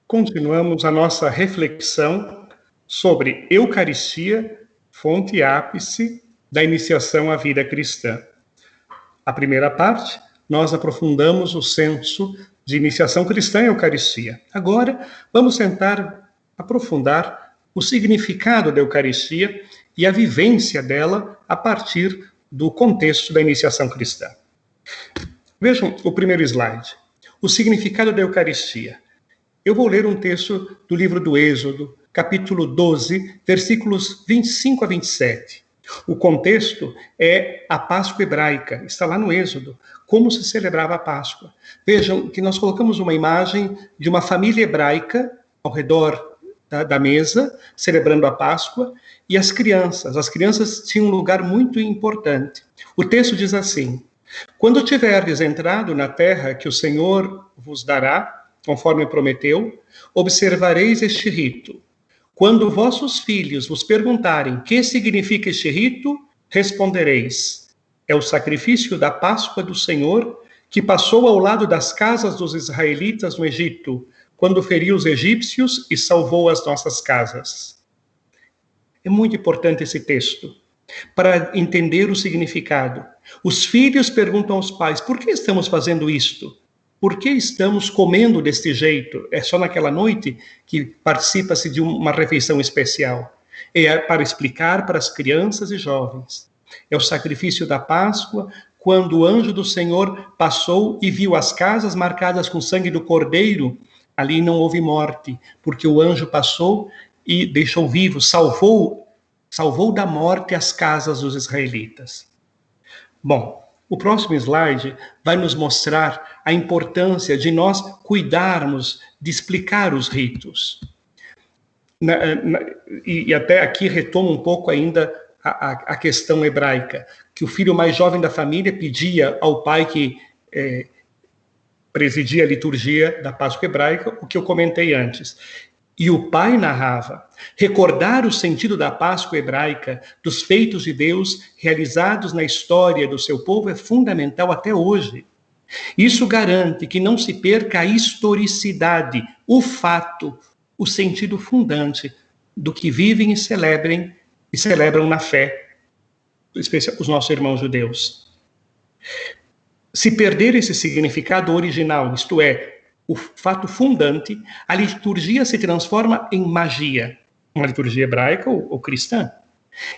Continuamos a nossa reflexão sobre Eucaristia, fonte e ápice da iniciação à vida cristã. A primeira parte, nós aprofundamos o senso de iniciação cristã em Eucaristia. Agora, vamos tentar aprofundar o significado da Eucaristia e a vivência dela a partir do contexto da iniciação cristã. Vejam o primeiro slide. O significado da Eucaristia. Eu vou ler um texto do livro do Êxodo, capítulo 12, versículos 25 a 27. O contexto é a Páscoa hebraica, está lá no Êxodo, como se celebrava a Páscoa. Vejam que nós colocamos uma imagem de uma família hebraica ao redor da mesa, celebrando a Páscoa, e as crianças tinham um lugar muito importante. O texto diz assim: quando tiverdes entrado na terra que o Senhor vos dará, conforme prometeu, observareis este rito. Quando vossos filhos vos perguntarem que significa este rito, respondereis: é o sacrifício da Páscoa do Senhor, que passou ao lado das casas dos israelitas no Egito, quando feriu os egípcios e salvou as nossas casas. É muito importante esse texto, para entender o significado. Os filhos perguntam aos pais: por que estamos fazendo isto? Por que estamos comendo deste jeito? É só naquela noite que participa-se de uma refeição especial. É para explicar para as crianças e jovens. É o sacrifício da Páscoa, quando o anjo do Senhor passou e viu as casas marcadas com sangue do cordeiro. Ali não houve morte, porque o anjo passou e deixou vivo, salvou da morte as casas dos israelitas. Bom, o próximo slide vai nos mostrar a importância de nós cuidarmos de explicar os ritos. E até aqui retomo um pouco ainda a questão hebraica, que o filho mais jovem da família pedia ao pai que presidia a liturgia da Páscoa hebraica, o que eu comentei antes. E o pai narrava: recordar o sentido da Páscoa hebraica, dos feitos de Deus realizados na história do seu povo é fundamental até hoje. Isso garante que não se perca a historicidade, o fato, o sentido fundante do que vivem e celebram na fé, especialmente os nossos irmãos judeus. Se perder esse significado original, isto é, o fato fundante, a liturgia se transforma em magia, uma liturgia hebraica ou cristã.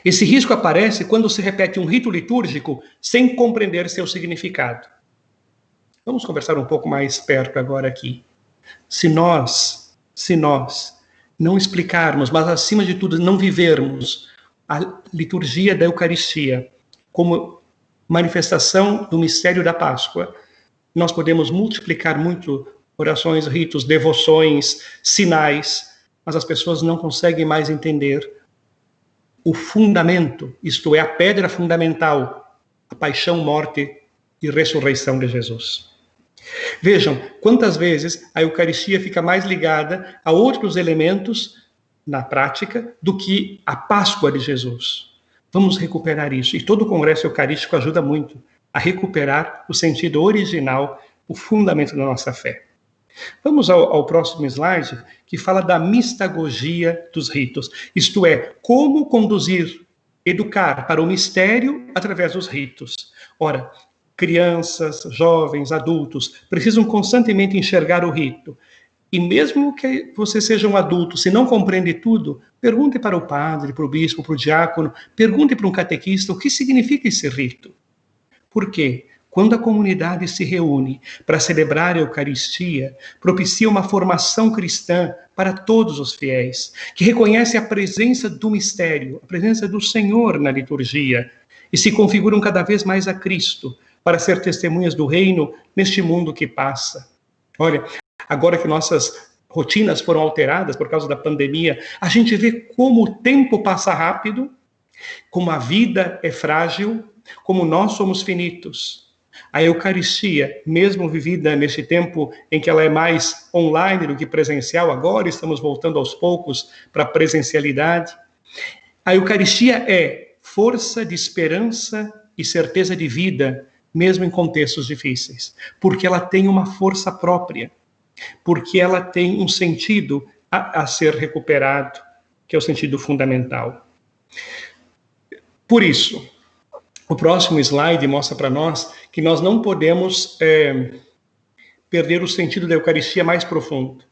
Esse risco aparece quando se repete um rito litúrgico sem compreender seu significado. Vamos conversar um pouco mais perto agora aqui. Se nós não explicarmos, mas acima de tudo não vivermos a liturgia da Eucaristia como manifestação do mistério da Páscoa, nós podemos multiplicar muito orações, ritos, devoções, sinais, mas as pessoas não conseguem mais entender o fundamento, isto é, a pedra fundamental, a paixão, morte e ressurreição de Jesus. Vejam quantas vezes a Eucaristia fica mais ligada a outros elementos na prática do que a Páscoa de Jesus. Vamos recuperar isso, e todo o Congresso Eucarístico ajuda muito a recuperar o sentido original, o fundamento da nossa fé. Vamos ao próximo slide, que fala da mistagogia dos ritos, isto é, como conduzir, educar para o mistério através dos ritos. Ora, crianças, jovens, adultos precisam constantemente enxergar o rito. E mesmo que você seja um adulto, se não compreende tudo, pergunte para o padre, para o bispo, para o diácono, pergunte para um catequista o que significa esse rito. Por quê? Quando a comunidade se reúne para celebrar a Eucaristia, propicia uma formação cristã para todos os fiéis, que reconhece a presença do mistério, a presença do Senhor na liturgia, e se configuram cada vez mais a Cristo, para ser testemunhas do reino neste mundo que passa. Olha, agora que nossas rotinas foram alteradas por causa da pandemia, a gente vê como o tempo passa rápido, como a vida é frágil, como nós somos finitos. A Eucaristia, mesmo vivida neste tempo em que ela é mais online do que presencial, agora estamos voltando aos poucos para a presencialidade. A Eucaristia é força de esperança e certeza de vida, mesmo em contextos difíceis, porque ela tem uma força própria. porque ela tem um sentido a ser recuperado, que é o sentido fundamental. Por isso, o próximo slide mostra para nós que nós não podemos perder o sentido da Eucaristia mais profundo.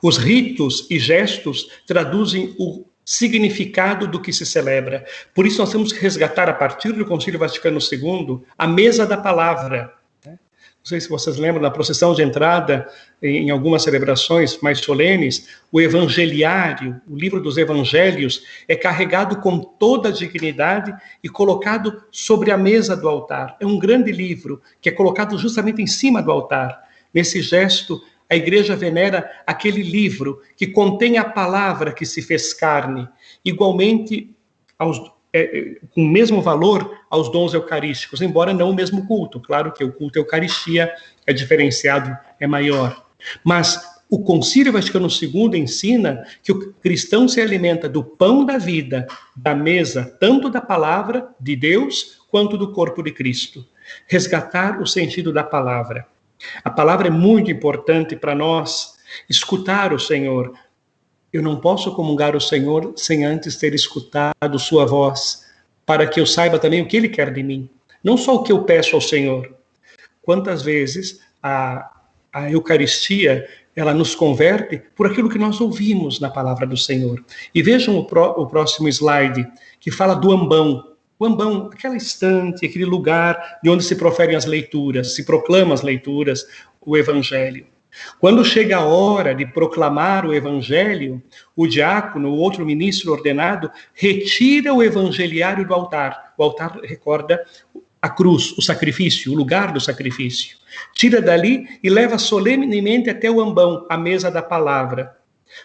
Os ritos e gestos traduzem o significado do que se celebra. Por isso nós temos que resgatar, a partir do Concílio Vaticano II, a mesa da palavra. Não sei se vocês lembram da procissão de entrada, em algumas celebrações mais solenes, o evangeliário, o livro dos evangelhos, é carregado com toda a dignidade e colocado sobre a mesa do altar. É um grande livro que é colocado justamente em cima do altar. Nesse gesto, a Igreja venera aquele livro que contém a palavra que se fez carne, igualmente com o mesmo valor aos dons eucarísticos, embora não o mesmo culto. Claro que o culto à Eucaristia é diferenciado, é maior. Mas o Concílio Vaticano II ensina que o cristão se alimenta do pão da vida, da mesa, tanto da palavra de Deus, quanto do corpo de Cristo. Resgatar o sentido da palavra. A palavra é muito importante para nós. Escutar o Senhor. Eu não posso comungar o Senhor sem antes ter escutado sua voz, para que eu saiba também o que Ele quer de mim. Não só o que eu peço ao Senhor. Quantas vezes a Eucaristia, ela nos converte por aquilo que nós ouvimos na palavra do Senhor. E vejam o próximo slide, que fala do ambão. O ambão, aquela estante, aquele lugar de onde se proferem as leituras, se proclamam as leituras, o Evangelho. Quando chega a hora de proclamar o Evangelho, o diácono, o outro ministro ordenado, retira o evangeliário do altar. O altar recorda a cruz, o sacrifício, o lugar do sacrifício. Tira dali e leva solenemente até o ambão, a mesa da palavra.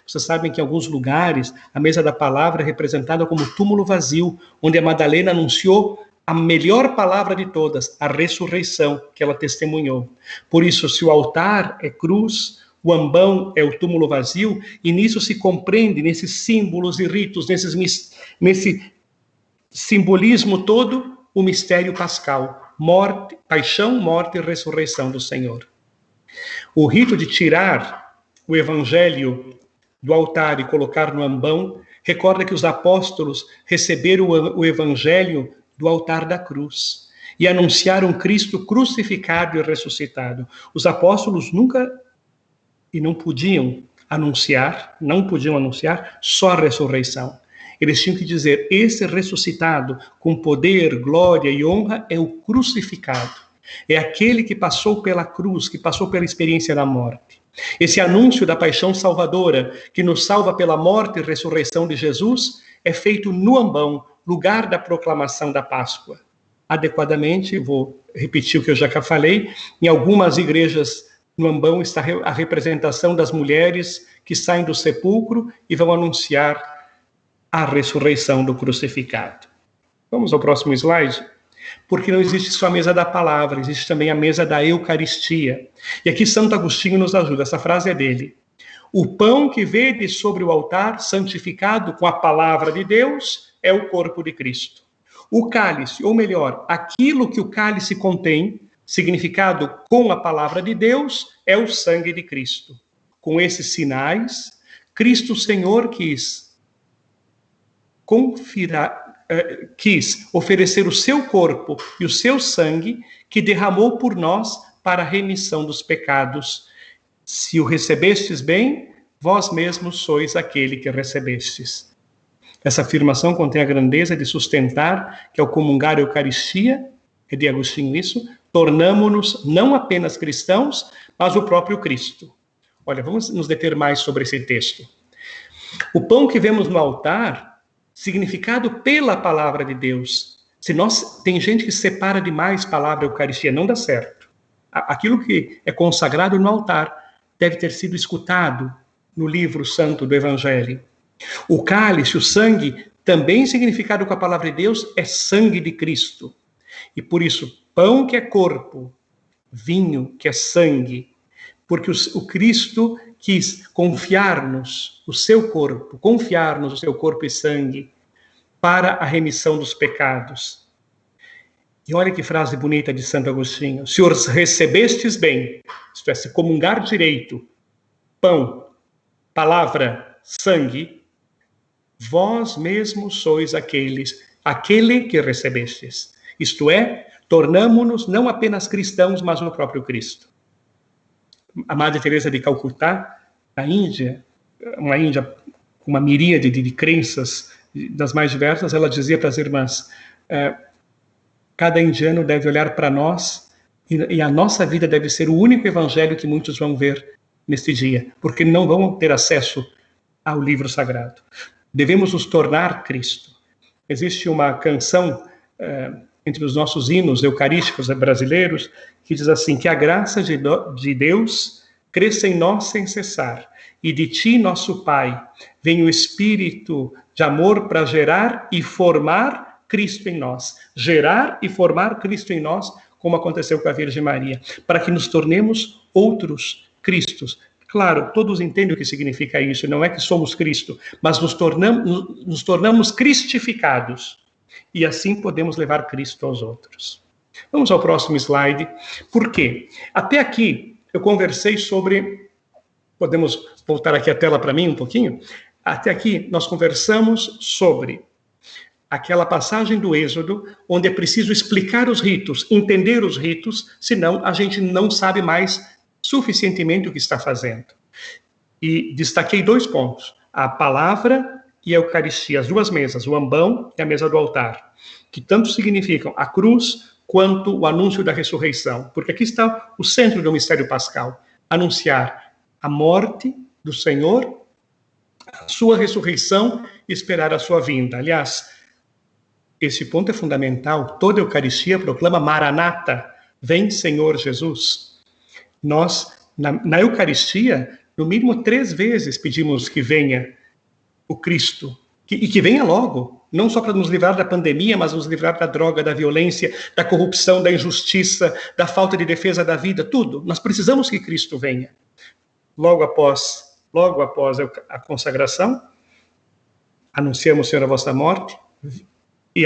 Vocês sabem que em alguns lugares a mesa da palavra é representada como túmulo vazio, onde a Madalena anunciou a melhor palavra de todas, a ressurreição que ela testemunhou. Por isso, se o altar é cruz, o ambão é o túmulo vazio, e nisso se compreende, nesses símbolos e ritos, nesse simbolismo todo, o mistério pascal, morte, paixão, morte e ressurreição do Senhor. O rito de tirar o evangelho do altar e colocar no ambão recorda que os apóstolos receberam o evangelho do altar da cruz e anunciaram Cristo crucificado e ressuscitado. Os apóstolos nunca e não podiam anunciar só a ressurreição. Eles tinham que dizer: esse ressuscitado com poder, glória e honra é o crucificado. É aquele que passou pela cruz, que passou pela experiência da morte. Esse anúncio da paixão salvadora, que nos salva pela morte e ressurreição de Jesus, é feito no ambão, lugar da proclamação da Páscoa. Adequadamente, vou repetir o que eu já falei, em algumas igrejas no ambão está a representação das mulheres que saem do sepulcro e vão anunciar a ressurreição do crucificado. Vamos ao próximo slide? Porque não existe só a mesa da palavra, existe também a mesa da Eucaristia. E aqui Santo Agostinho nos ajuda, essa frase é dele. O pão que vedes sobre o altar, santificado com a palavra de Deus, é o corpo de Cristo. O cálice, ou melhor, aquilo que o cálice contém, significado com a palavra de Deus, é o sangue de Cristo. Com esses sinais, Cristo Senhor quis oferecer o seu corpo e o seu sangue, que derramou por nós para a remissão dos pecados. Se o recebestes bem, vós mesmos sois aquele que recebestes. Essa afirmação contém a grandeza de sustentar que, ao comungar a Eucaristia, é de Agostinho isso, tornamo-nos não apenas cristãos, mas o próprio Cristo. Olha, vamos nos deter mais sobre esse texto. O pão que vemos no altar, significado pela palavra de Deus. Tem gente que separa demais palavra e Eucaristia, não dá certo. Aquilo que é consagrado no altar deve ter sido escutado no livro santo do Evangelho. O cálice, o sangue, também significado com a palavra de Deus, é sangue de Cristo. E por isso, pão que é corpo, vinho que é sangue, porque o Cristo quis confiar-nos o seu corpo e sangue, para a remissão dos pecados. E olha que frase bonita de Santo Agostinho: se os recebestes bem, isto é, se comungar direito, pão, palavra, sangue, vós mesmos sois aquele que recebestes. Isto é, tornamo-nos não apenas cristãos, mas o próprio Cristo. A Madre Teresa de Calcutá, na Índia, uma Índia com uma miríade de crenças das mais diversas, ela dizia para as irmãs: cada indiano deve olhar para nós e a nossa vida deve ser o único evangelho que muitos vão ver neste dia, porque não vão ter acesso ao livro sagrado. Devemos nos tornar Cristo. Existe uma canção entre os nossos hinos eucarísticos brasileiros que diz assim: que a graça de Deus cresça em nós sem cessar, e de ti, nosso Pai, vem o Espírito de amor para gerar e formar Cristo em nós. Gerar e formar Cristo em nós, como aconteceu com a Virgem Maria, para que nos tornemos outros Cristos. Claro, todos entendem o que significa isso, não é que somos Cristo, mas nos tornamos cristificados. E assim podemos levar Cristo aos outros. Vamos ao próximo slide. Por quê? Até aqui eu conversei sobre... Podemos voltar aqui a tela para mim um pouquinho? Até aqui nós conversamos sobre aquela passagem do Êxodo, onde é preciso explicar os ritos, entender os ritos, senão a gente não sabe mais suficientemente o que está fazendo. E destaquei 2 pontos: a palavra e a Eucaristia, as 2 mesas, o ambão e a mesa do altar, que tanto significam a cruz quanto o anúncio da ressurreição, porque aqui está o centro do mistério pascal: anunciar a morte do Senhor, a sua ressurreição e esperar a sua vinda. Aliás, esse ponto é fundamental. Toda a Eucaristia proclama Maranata, vem Senhor Jesus. Nós, na Eucaristia, no mínimo 3 vezes pedimos que venha o Cristo, e que venha logo, não só para nos livrar da pandemia, mas nos livrar da droga, da violência, da corrupção, da injustiça, da falta de defesa da vida, tudo. Nós precisamos que Cristo venha. Logo após a consagração, anunciamos, Senhor, a vossa morte, e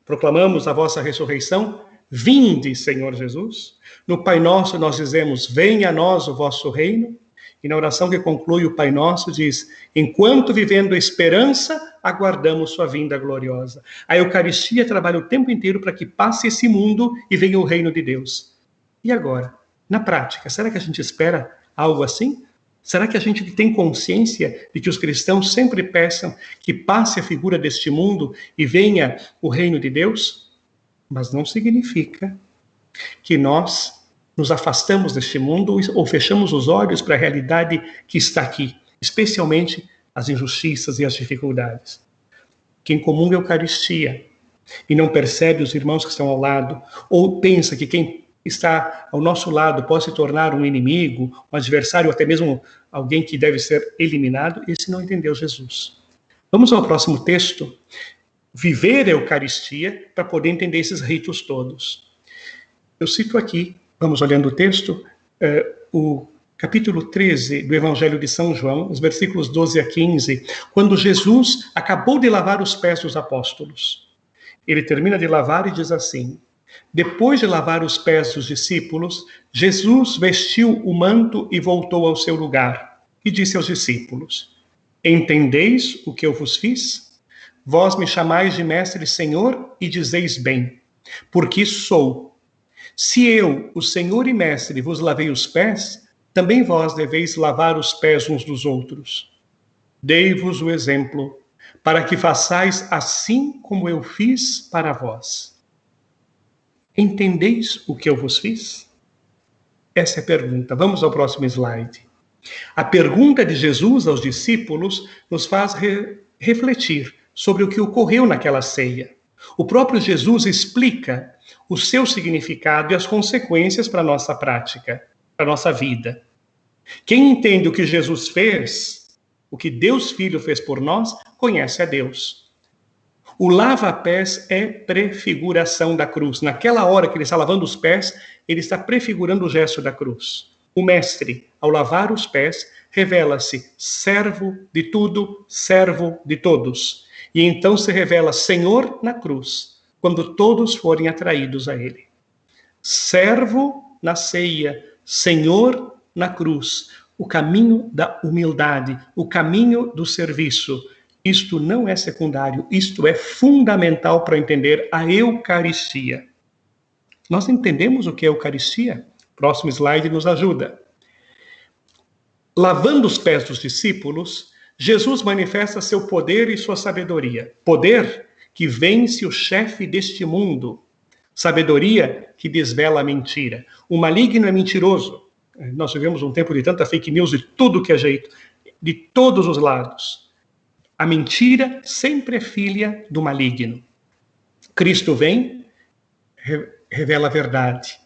proclamamos a vossa ressurreição. Vinde, Senhor Jesus. No Pai Nosso nós dizemos: venha a nós o vosso reino. E na oração que conclui o Pai Nosso diz: enquanto vivendo a esperança, aguardamos sua vinda gloriosa. A Eucaristia trabalha o tempo inteiro para que passe esse mundo e venha o reino de Deus. E agora, na prática, será que a gente espera algo assim? Será que a gente tem consciência de que os cristãos sempre peçam que passe a figura deste mundo e venha o reino de Deus? Mas não significa que nós nos afastamos deste mundo ou fechamos os olhos para a realidade que está aqui, especialmente as injustiças e as dificuldades. Quem comunga a Eucaristia e não percebe os irmãos que estão ao lado, ou pensa que quem está ao nosso lado pode se tornar um inimigo, um adversário, ou até mesmo alguém que deve ser eliminado, esse não entendeu Jesus. Vamos ao próximo texto. Viver a Eucaristia para poder entender esses ritos todos. Eu cito aqui, vamos olhando o texto, o capítulo 13 do Evangelho de São João, os versículos 12 a 15, quando Jesus acabou de lavar os pés dos apóstolos. Ele termina de lavar e diz assim: depois de lavar os pés dos discípulos, Jesus vestiu o manto e voltou ao seu lugar, e disse aos discípulos: entendeis o que eu vos fiz? Vós me chamais de mestre e senhor, e dizeis bem, porque isso sou. Se eu, o Senhor e mestre, vos lavei os pés, também vós deveis lavar os pés uns dos outros. Dei-vos o exemplo, para que façais assim como eu fiz para vós. Entendeis o que eu vos fiz? Essa é a pergunta. Vamos ao próximo slide. A pergunta de Jesus aos discípulos nos faz refletir sobre o que ocorreu naquela ceia. O próprio Jesus explica o seu significado e as consequências para a nossa prática, para a nossa vida. Quem entende o que Jesus fez, o que Deus Filho fez por nós, conhece a Deus. O lava-pés é prefiguração da cruz. Naquela hora que ele está lavando os pés, ele está prefigurando o gesto da cruz. O mestre, ao lavar os pés, revela-se servo de tudo, servo de todos. E então se revela Senhor na cruz, quando todos forem atraídos a ele. Servo na ceia, Senhor na cruz, o caminho da humildade, o caminho do serviço. Isto não é secundário, isto é fundamental para entender a Eucaristia. Nós entendemos o que é Eucaristia? Próximo slide nos ajuda. Lavando os pés dos discípulos, Jesus manifesta seu poder e sua sabedoria. Poder que vence o chefe deste mundo. Sabedoria que desvela a mentira. O maligno é mentiroso. Nós vivemos um tempo de tanta fake news de tudo que é jeito, de todos os lados. A mentira sempre é filha do maligno. Cristo vem, revela a verdade.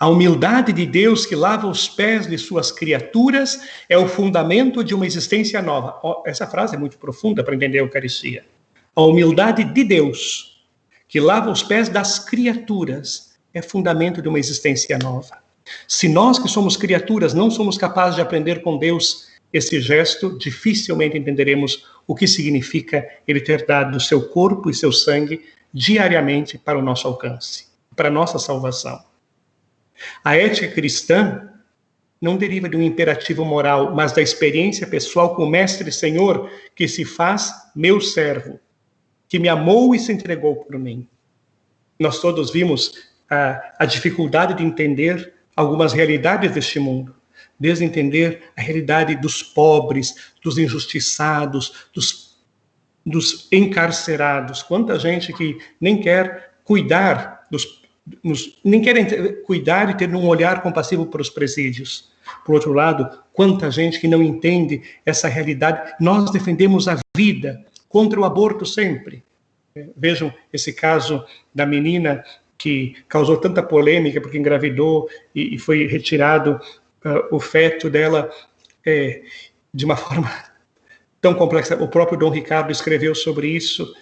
A humildade de Deus que lava os pés de suas criaturas é o fundamento de uma existência nova. Essa frase é muito profunda para entender a Eucaristia. A humildade de Deus que lava os pés das criaturas é fundamento de uma existência nova. Se nós que somos criaturas não somos capazes de aprender com Deus esse gesto, dificilmente entenderemos o que significa Ele ter dado o seu corpo e seu sangue diariamente para o nosso alcance, para a nossa salvação. A ética cristã não deriva de um imperativo moral, mas da experiência pessoal com o Mestre Senhor, que se faz meu servo, que me amou e se entregou por mim. Nós todos vimos a dificuldade de entender algumas realidades deste mundo, desde entender a realidade dos pobres, dos injustiçados, dos encarcerados. Quanta gente que nem quer cuidar nem querem cuidar e ter um olhar compassivo para os presídios. Por outro lado, quanta gente que não entende essa realidade. Nós defendemos a vida contra o aborto sempre. Vejam esse caso da menina que causou tanta polêmica porque engravidou e foi retirado o feto dela de uma forma tão complexa. O próprio Dom Ricardo escreveu sobre isso.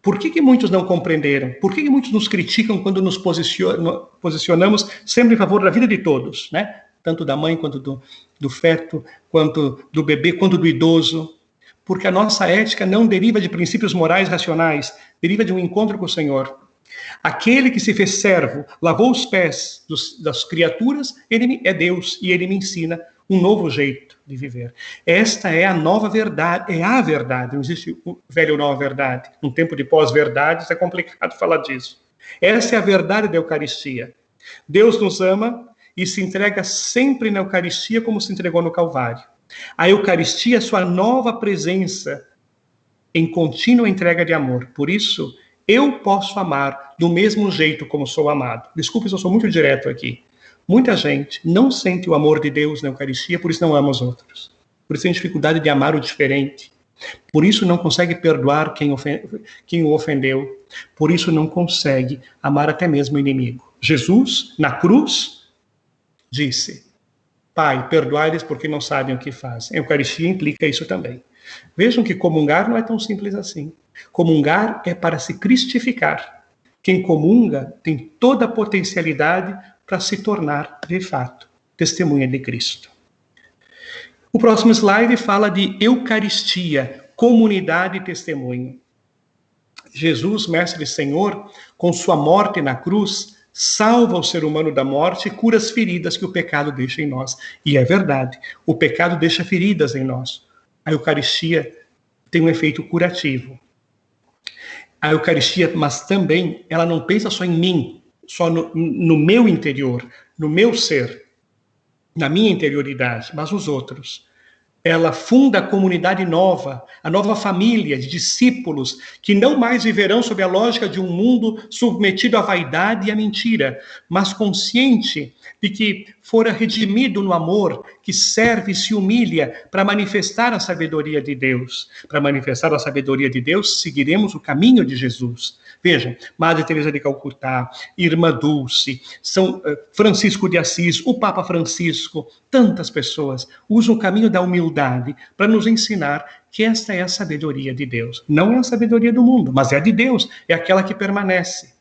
Por que muitos não compreenderam? Por que muitos nos criticam quando nos posicionamos sempre em favor da vida de todos, né? Tanto da mãe, quanto do feto, quanto do bebê, quanto do idoso? Porque a nossa ética não deriva de princípios morais racionais, deriva de um encontro com o Senhor. Aquele que se fez servo, lavou os pés das criaturas, ele é Deus e ele me ensina um novo jeito de viver. Esta é a nova verdade, é a verdade, não existe velha ou nova verdade. Num tempo de pós-verdade, é complicado falar disso. Essa é a verdade da Eucaristia. Deus nos ama e se entrega sempre na Eucaristia como se entregou no Calvário. A Eucaristia é sua nova presença em contínua entrega de amor. Por isso, eu posso amar do mesmo jeito como sou amado. Desculpe se eu sou muito direto aqui. Muita gente não sente o amor de Deus na Eucaristia, por isso não ama os outros. Por isso tem dificuldade de amar o diferente. Por isso não consegue perdoar quem o ofendeu. Por isso não consegue amar até mesmo o inimigo. Jesus, na cruz, disse: Pai, perdoai-lhes porque não sabem o que fazem. A Eucaristia implica isso também. Vejam que comungar não é tão simples assim. Comungar é para se cristificar. Quem comunga tem toda a potencialidade para se tornar, de fato, testemunha de Cristo. O próximo slide fala de Eucaristia, comunidade e testemunho. Jesus, Mestre e Senhor, com sua morte na cruz, salva o ser humano da morte e cura as feridas que o pecado deixa em nós. E é verdade, o pecado deixa feridas em nós. A Eucaristia tem um efeito curativo. A Eucaristia, mas também, ela não pensa só em mim, só no meu interior, no meu ser, na minha interioridade, mas os outros. Ela funda a comunidade nova, a nova família de discípulos que não mais viverão sob a lógica de um mundo submetido à vaidade e à mentira, mas consciente de que fora redimido no amor, que serve e se humilha para manifestar a sabedoria de Deus. Para manifestar a sabedoria de Deus, seguiremos o caminho de Jesus. Vejam, Madre Teresa de Calcutá, Irmã Dulce, São Francisco de Assis, o Papa Francisco, tantas pessoas usam o caminho da humildade para nos ensinar que esta é a sabedoria de Deus. Não é a sabedoria do mundo, mas é a de Deus, é aquela que permanece.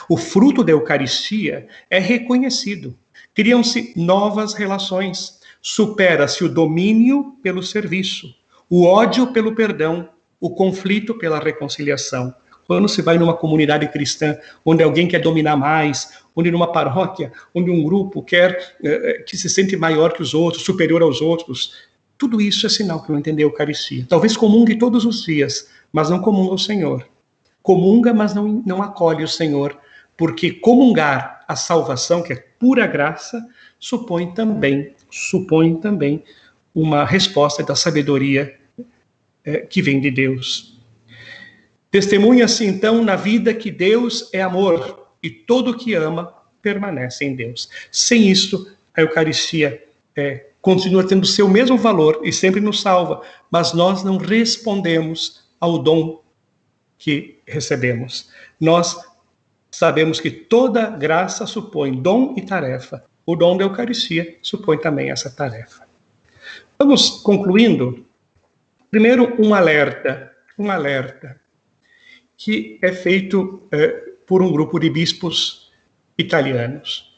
O fruto da Eucaristia é reconhecido. Criam-se novas relações. Supera-se o domínio pelo serviço, o ódio pelo perdão, o conflito pela reconciliação. Quando se vai numa comunidade cristã, onde alguém quer dominar mais, onde numa paróquia, onde um grupo quer que se sente maior que os outros, superior aos outros, tudo isso é sinal que não entendeu a Eucaristia. Talvez comungue todos os dias, mas não comunga o Senhor. Comunga, mas não acolhe o Senhor, porque comungar a salvação, que é pura graça, supõe também uma resposta da sabedoria que vem de Deus. Testemunha-se então na vida que Deus é amor e todo que ama permanece em Deus. Sem isso, a Eucaristia continua tendo seu mesmo valor e sempre nos salva, mas nós não respondemos ao dom que recebemos. Nós sabemos que toda graça supõe dom e tarefa. O dom da Eucaristia supõe também essa tarefa. Vamos concluindo. Primeiro, um alerta que é feito por um grupo de bispos italianos.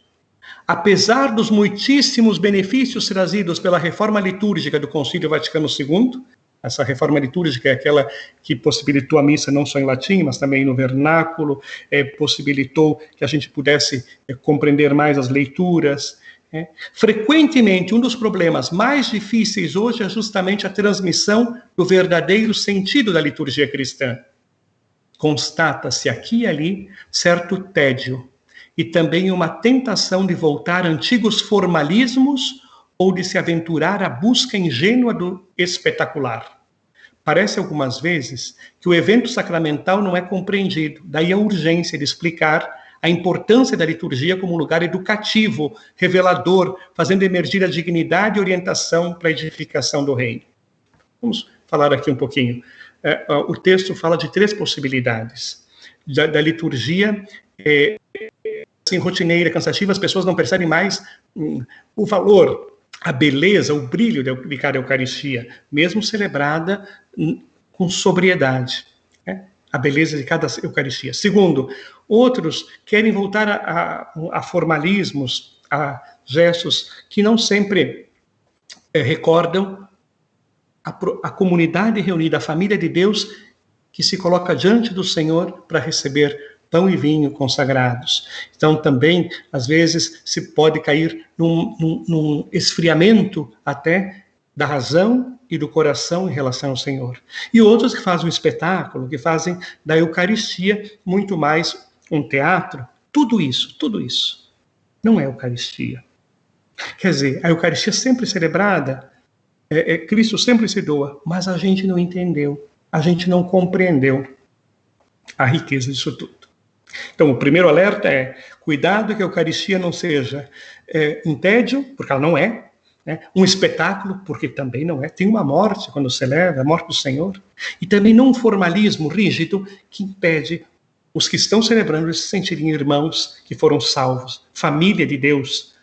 Apesar dos muitíssimos benefícios trazidos pela reforma litúrgica do Concílio Vaticano II, essa reforma litúrgica é aquela que possibilitou a missa não só em latim, mas também no vernáculo, possibilitou que a gente pudesse compreender mais as leituras. Frequentemente, um dos problemas mais difíceis hoje é justamente a transmissão do verdadeiro sentido da liturgia cristã. Constata-se aqui e ali certo tédio e também uma tentação de voltar a antigos formalismos ou de se aventurar à busca ingênua do espetacular. Parece algumas vezes que o evento sacramental não é compreendido, daí a urgência de explicar a importância da liturgia como um lugar educativo, revelador, fazendo emergir a dignidade e orientação para a edificação do reino. Vamos falar aqui um pouquinho. O texto fala de 3 possibilidades. Da liturgia assim, rotineira, cansativa, as pessoas não percebem mais o valor, a beleza, o brilho de cada Eucaristia, mesmo celebrada com sobriedade, a beleza de cada Eucaristia. Segundo, outros querem voltar a formalismos, a gestos que não sempre recordam a comunidade reunida, a família de Deus, que se coloca diante do Senhor para receber pão e vinho consagrados. Então, também, às vezes, se pode cair num esfriamento até da razão e do coração em relação ao Senhor. E outros que fazem um espetáculo, que fazem da Eucaristia muito mais um teatro. Tudo isso não é Eucaristia. Quer dizer, a Eucaristia sempre celebrada, Cristo sempre se doa, mas a gente não entendeu, a gente não compreendeu a riqueza disso tudo. Então, o primeiro alerta é: cuidado que a Eucaristia não seja um tédio, porque ela não é, um espetáculo, porque também não é. Tem uma morte quando celebra, a morte do Senhor. E também não um formalismo rígido que impede os que estão celebrando de se sentirem irmãos que foram salvos. Família de Deus,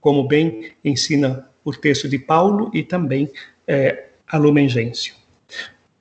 como bem ensina o texto de Paulo e também a Lumen Gentium.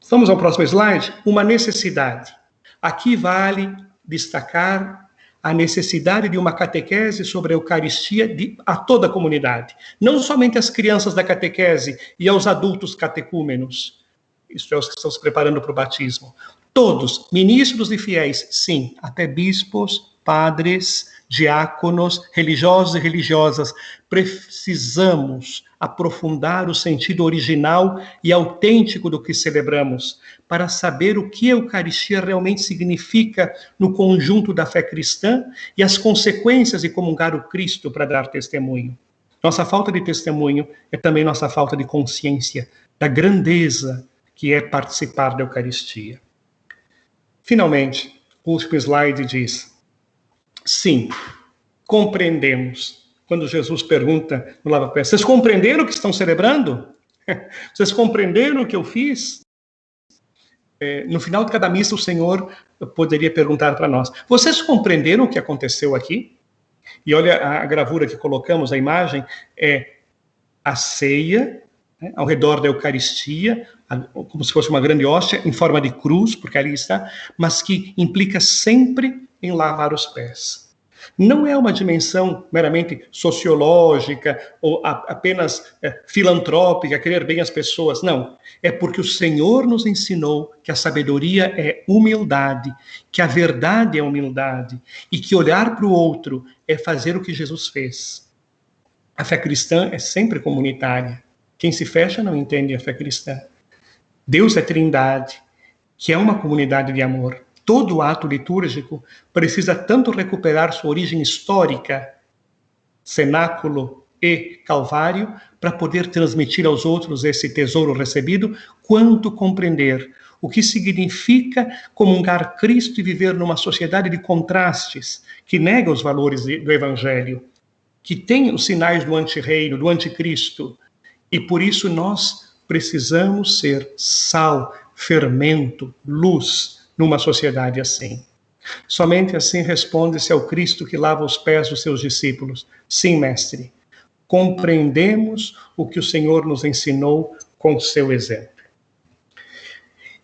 Vamos ao próximo slide. Uma necessidade. Aqui vale destacar a necessidade de uma catequese sobre a Eucaristia a toda a comunidade. Não somente às crianças da catequese e aos adultos catecúmenos. Isso é os que estão se preparando para o batismo. Todos, ministros e fiéis, sim, até bispos, padres, diáconos, religiosos e religiosas, precisamos aprofundar o sentido original e autêntico do que celebramos, para saber o que a Eucaristia realmente significa no conjunto da fé cristã e as consequências de comungar o Cristo para dar testemunho. Nossa falta de testemunho é também nossa falta de consciência da grandeza que é participar da Eucaristia. Finalmente, o último slide diz: sim, compreendemos. Quando Jesus pergunta no lava-pés: vocês compreenderam o que estão celebrando? Vocês compreenderam o que eu fiz? No final de cada missa, o Senhor poderia perguntar para nós: vocês compreenderam o que aconteceu aqui? E olha a gravura que colocamos, a imagem, é a ceia, ao redor da Eucaristia, como se fosse uma grande hóstia, em forma de cruz, porque ali está, mas que implica sempre em lavar os pés. Não é uma dimensão meramente sociológica ou apenas filantrópica, querer bem as pessoas. Não. É porque o Senhor nos ensinou que a sabedoria é humildade, que a verdade é humildade e que olhar para o outro é fazer o que Jesus fez. A fé cristã é sempre comunitária. Quem se fecha não entende a fé cristã. Deus é Trindade, que é uma comunidade de amor. Todo ato litúrgico precisa tanto recuperar sua origem histórica, cenáculo e calvário, para poder transmitir aos outros esse tesouro recebido, quanto compreender o que significa comungar Cristo e viver numa sociedade de contrastes, que nega os valores do Evangelho, que tem os sinais do antirreino, do anticristo, e por isso nós precisamos ser sal, fermento, luz, numa sociedade assim. Somente assim responde-se ao Cristo que lava os pés dos seus discípulos. Sim, mestre, compreendemos o que o Senhor nos ensinou com o seu exemplo.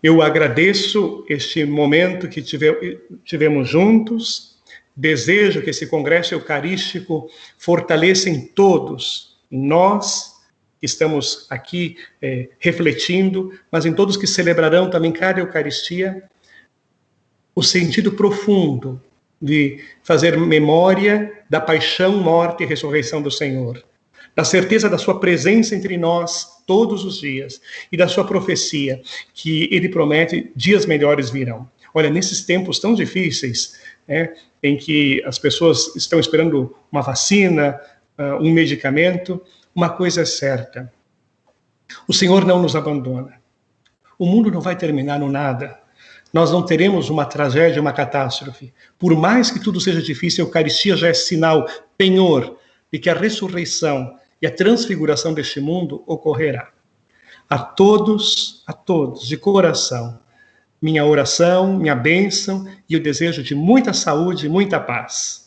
Eu agradeço este momento que tivemos juntos. Desejo que esse congresso eucarístico fortaleça em todos, nós que estamos aqui refletindo, mas em todos que celebrarão também cada Eucaristia, o sentido profundo de fazer memória da paixão, morte e ressurreição do Senhor, da certeza da sua presença entre nós todos os dias e da sua profecia, que ele promete dias melhores virão. Olha, nesses tempos tão difíceis, em que as pessoas estão esperando uma vacina, um medicamento, uma coisa é certa: o Senhor não nos abandona. O mundo não vai terminar no nada. Nós não teremos uma tragédia, uma catástrofe. Por mais que tudo seja difícil, a Eucaristia já é sinal, penhor, de que a ressurreição e a transfiguração deste mundo ocorrerá. A todos, de coração, minha oração, minha bênção e o desejo de muita saúde e muita paz.